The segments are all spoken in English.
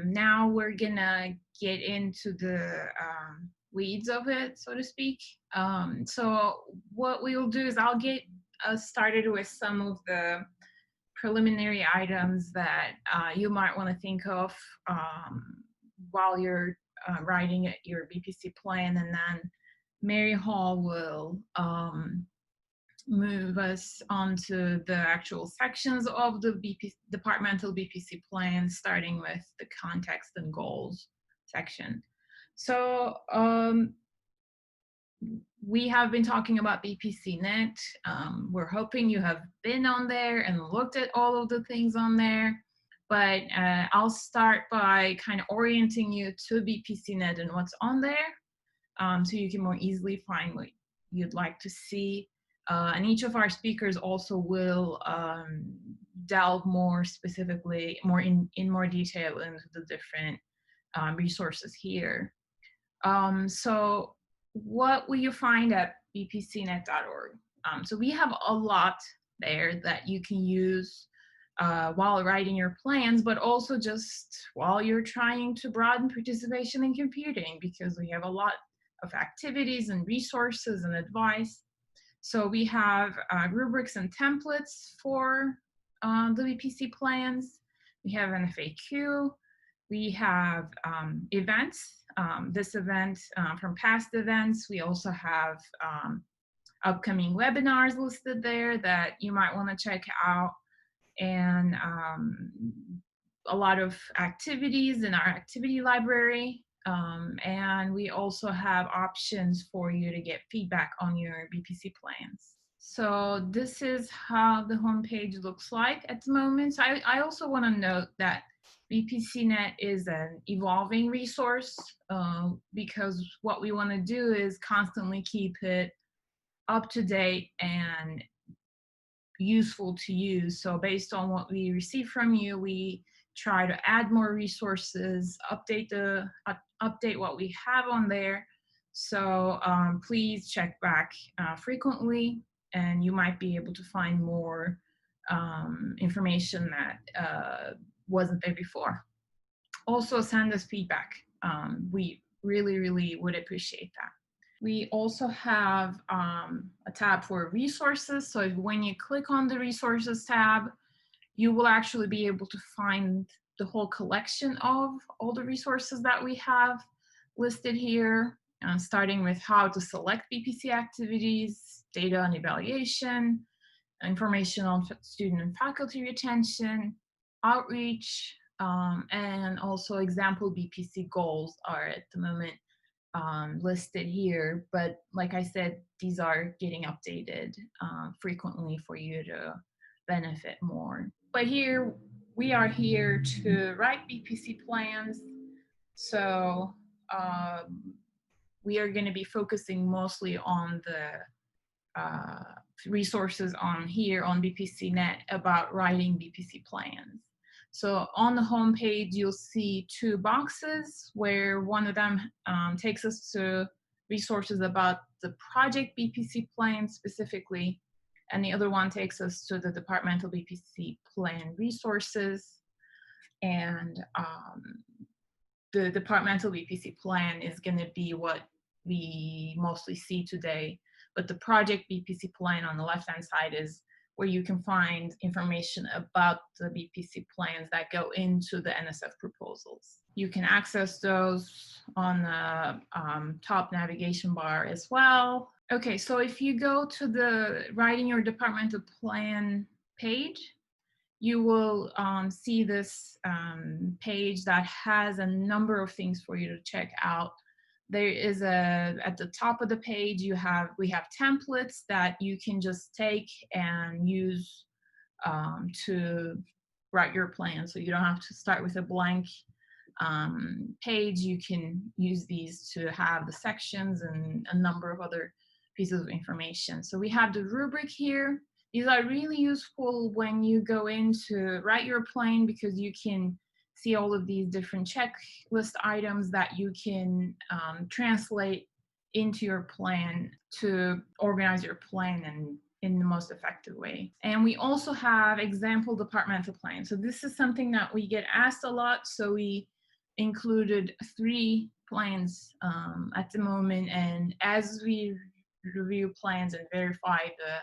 Now we're gonna get into the weeds of it, so to speak. So what we will do is I'll get us started with some of the preliminary items that you might want to think of while you're writing your BPC plan, and then Mary Hall will move us onto the actual sections of the departmental BPC plan, starting with the context and goals section. So we have been talking about BPC Net. We're hoping you have been on there and looked at all of the things on there, but I'll start by kind of orienting you to BPC Net and what's on there, so you can more easily find what you'd like to see. And each of our speakers also will delve more specifically, in more detail into the different resources here. So what will you find at bpcnet.org? So we have a lot there that you can use while writing your plans, but also just while you're trying to broaden participation in computing, because we have a lot of activities and resources and advice. So we have rubrics and templates for the BPC plans. We have an FAQ. We have events, this event from past events. We also have upcoming webinars listed there that you might want to check out, and a lot of activities in our activity library. And we also have options for you to get feedback on your BPC plans. So this is how the homepage looks like at the moment. So I also want to note that BPCNet is an evolving resource because what we want to do is constantly keep it up to date and useful to use. So based on what we receive from you, we try to add more resources, update what we have on there. So please check back frequently, and you might be able to find more information that wasn't there before. Also send us feedback. We really would appreciate that. We also have a tab for resources. So when you click on the resources tab, you will actually be able to find the whole collection of all the resources that we have listed here, starting with how to select BPC activities, data on evaluation, information on student and faculty retention, outreach, and also example BPC goals are at the moment listed here. But like I said, these are getting updated frequently for you to benefit more. But here, we are here to write BPC plans. So we are going to be focusing mostly on the resources on here on BPCNet about writing BPC plans. So on the home page, you'll see two boxes where one of them takes us to resources about the project BPC plan specifically, and the other one takes us to the departmental BPC plan resources. And the departmental BPC plan is going to be what we mostly see today, but the project BPC plan on the left-hand side is where you can find information about the BPC plans that go into the NSF proposals. You can access those on the top navigation bar as well. Okay, so if you go to the writing your departmental plan page, you will see this page that has a number of things for you to check out. There is at the top of the page, we have templates that you can just take and use to write your plan. So you don't have to start with a blank page. You can use these to have the sections and a number of other pieces of information. So we have the rubric here. These are really useful when you go in to write your plan, because you can see all of these different checklist items that you can translate into your plan to organize your plan and in the most effective way. And we also have example departmental plans. So this is something that we get asked a lot. So we included 3 plans at the moment. And as we review plans and verify the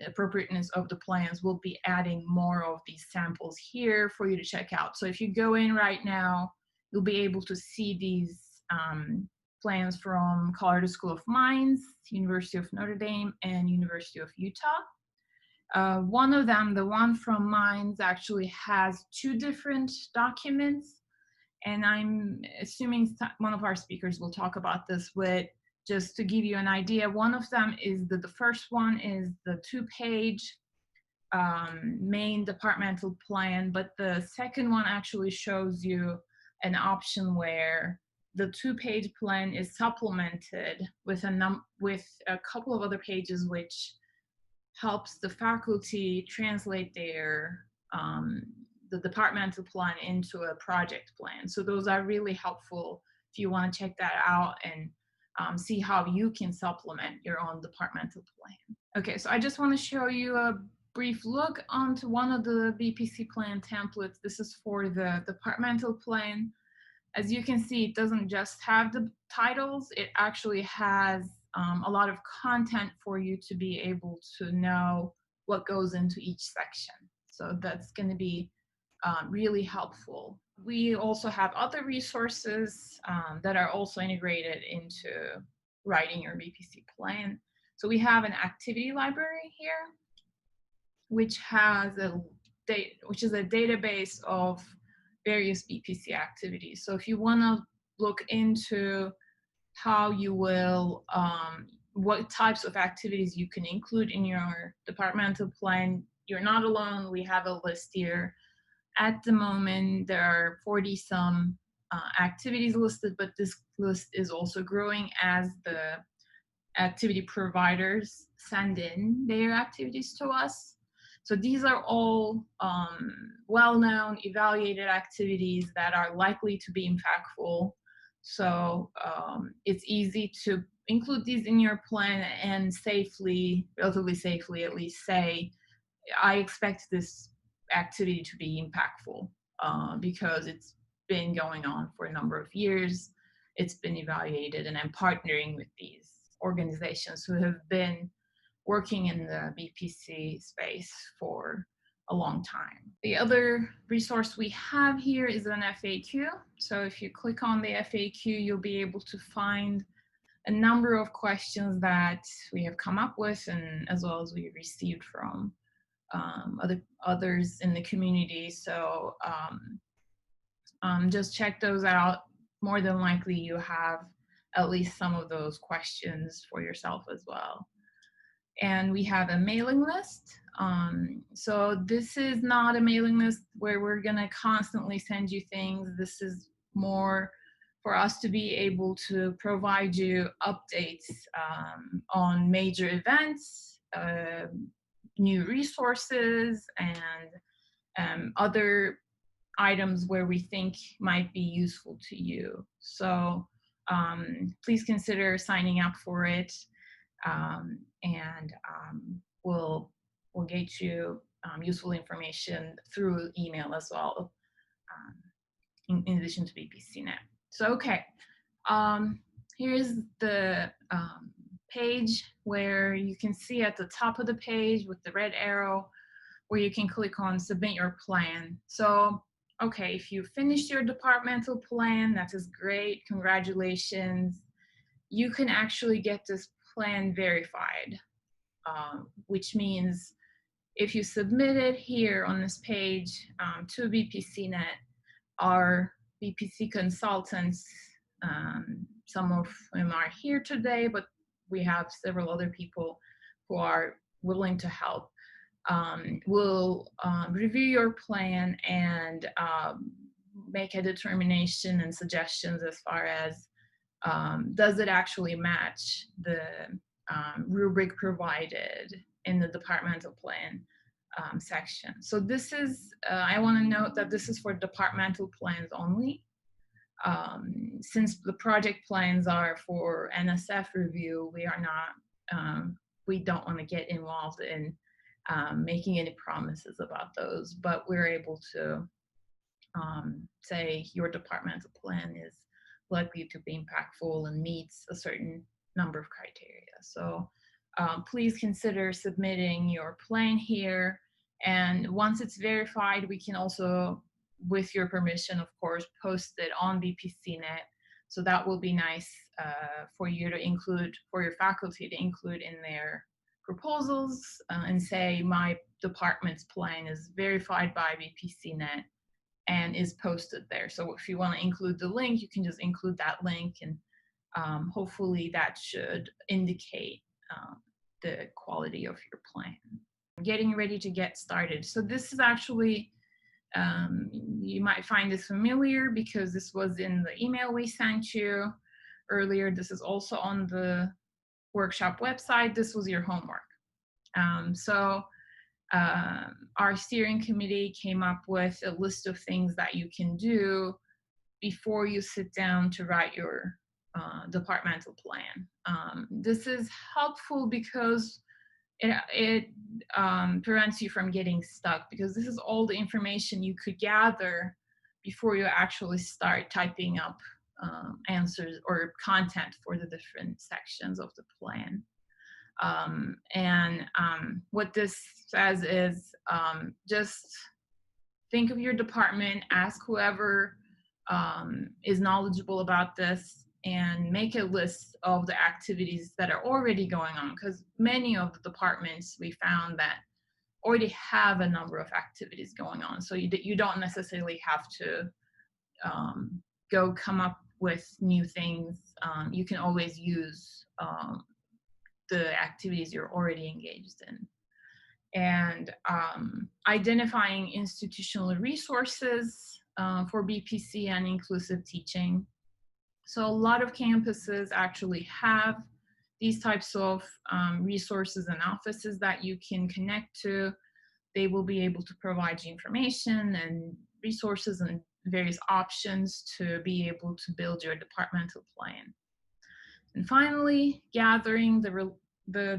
appropriateness of the plans, we'll be adding more of these samples here for you to check out. So if you go in right now, you'll be able to see these plans from Colorado School of Mines, University of Notre Dame, and University of Utah. One of them, the one from Mines, actually has 2 different documents, and I'm assuming one of our speakers will talk about this, but just to give you an idea, one of them is the first one is the 2-page main departmental plan, but the second one actually shows you an option where the 2-page plan is supplemented with a couple of other pages, which helps the faculty translate their the departmental plan into a project plan. So those are really helpful if you want to check that out and see how you can supplement your own departmental plan. Okay, so I just want to show you a brief look onto one of the BPC Plan templates. This is for the departmental plan. As you can see, it doesn't just have the titles, it actually has a lot of content for you to be able to know what goes into each section. So that's going to be really helpful. We also have other resources that are also integrated into writing your BPC plan. So we have an activity library here, which is a database of various BPC activities. So if you want to look into how you will, what types of activities you can include in your departmental plan, you're not alone. We have a list here. At the moment, there are 40-some activities listed, but this list is also growing as the activity providers send in their activities to us. So these are all well-known, evaluated activities that are likely to be impactful. So it's easy to include these in your plan and safely, relatively safely at least, say, I expect this activity to be impactful because it's been going on for a number of years. It's been evaluated, and I'm partnering with these organizations who have been working in the BPC space for a long time. The other resource we have here is an FAQ. So if you click on the FAQ, you'll be able to find a number of questions that we have come up with, and as well as we received from others in the community. So just check those out. More than likely you have at least some of those questions for yourself as well. And we have a mailing list. So this is not a mailing list where we're gonna constantly send you things. This is more for us to be able to provide you updates on major events, new resources, and other items where we think might be useful to you. So please consider signing up for it. We'll get you useful information through email as well, in addition to BPCnet. So, okay, here's the page where you can see at the top of the page with the red arrow where you can click on submit your plan. So, okay, if you finished your departmental plan, that is great, congratulations. You can actually get this plan verified, which means if you submit it here on this page to BPCnet, our BPC consultants, some of them are here today, but we have several other people who are willing to help, will review your plan and make a determination and suggestions as far as does it actually match the rubric provided in the departmental plan section. So this is, I want to note that this is for departmental plans only. Since the project plans are for NSF review, we are not we don't want to get involved in making any promises about those, but we're able to say your departmental plan is likely to be impactful and meets a certain number of criteria. So please consider submitting your plan here. And once it's verified, we can also, with your permission, of course, post it on BPCnet. So that will be nice for you to include, for your faculty to include in their proposals and say, my department's plan is verified by BPCnet and is posted there. So if you want to include the link, you can just include that link, and hopefully that should indicate the quality of your plan. Getting ready to get started. So this is actually, you might find this familiar because this was in the email we sent you earlier. This is also on the workshop website. This was your homework. Our steering committee came up with a list of things that you can do before you sit down to write your departmental plan. This is helpful because it prevents you from getting stuck, because this is all the information you could gather before you actually start typing up answers or content for the different sections of the plan. What this says is just think of your department, ask whoever is knowledgeable about this, and make a list of the activities that are already going on, because many of the departments we found that already have a number of activities going on. So you don't necessarily have to go come up with new things. You can always use the activities you're already engaged in. And identifying institutional resources for BPC and inclusive teaching. So a lot of campuses actually have these types of resources and offices that you can connect to. They will be able to provide you information and resources and various options to be able to build your departmental plan. And finally, gathering the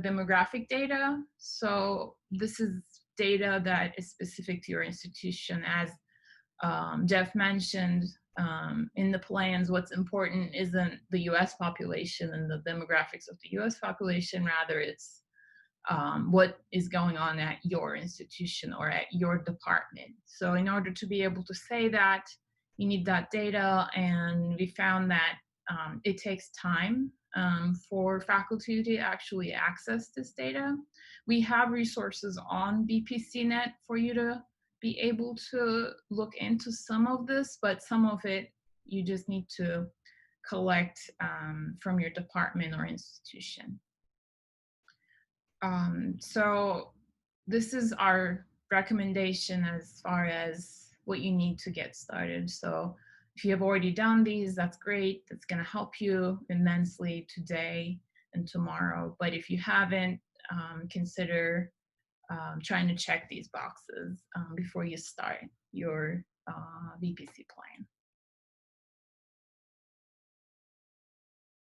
demographic data. So this is data that is specific to your institution. As Jeff mentioned, in the plans, what's important isn't the US population and the demographics of the US population, rather it's what is going on at your institution or at your department. So in order to be able to say that, you need that data, and we found that it takes time for faculty to actually access this data. We have resources on BPCnet for you to be able to look into some of this, but some of it you just need to collect from your department or institution. So this is our recommendation as far as what you need to get started. So if you have already done these, that's great. That's going to help you immensely today and tomorrow. But if you haven't, consider trying to check these boxes before you start your BPC plan.